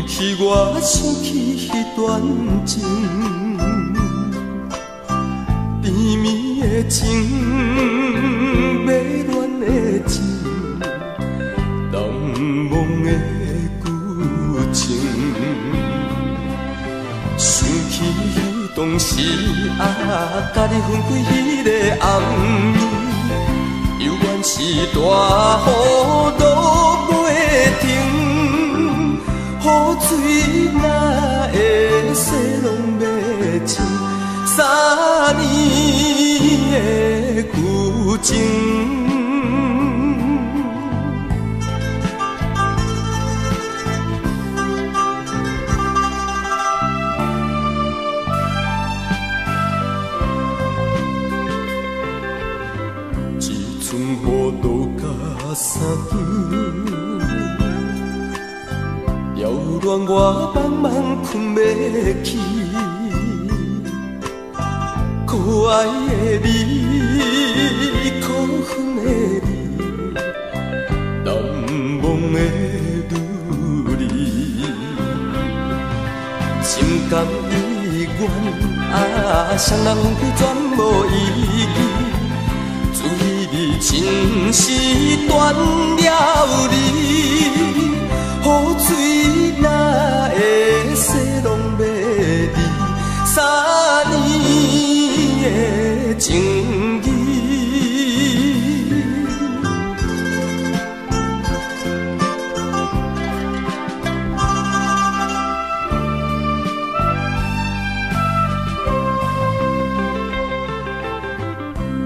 起我想起迄段情，甜蜜的情，迷恋的情，难忘的旧情。想起当时甲你分开迄个暗暝，犹原是大雨落袂停。雨水哪会洗拢袂清3年的旧情？一寸雨落甲3分。遥恋我茫茫困袂去，可爱的你，可恨的你，难忘的女儿。心甘意愿，双人分开全无意义。自以为情是断了离。雨水哪会洗拢袂离3年的情义？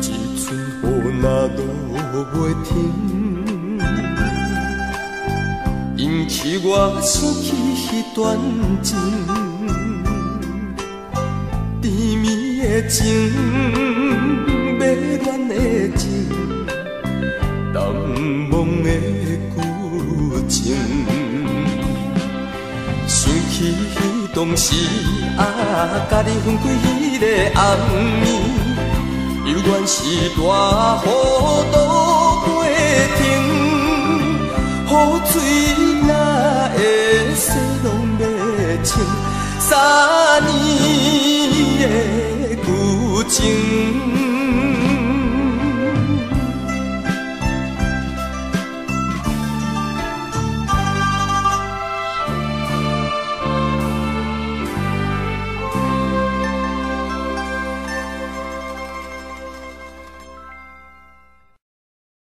一寸雨若落袂停。引起我想起迄段情，甜蜜的情，迷恋的情，难忘的旧情。想起当时甲你分开迄个暗暝，犹原是大雨落袂停。雨水哪会洗拢袂清？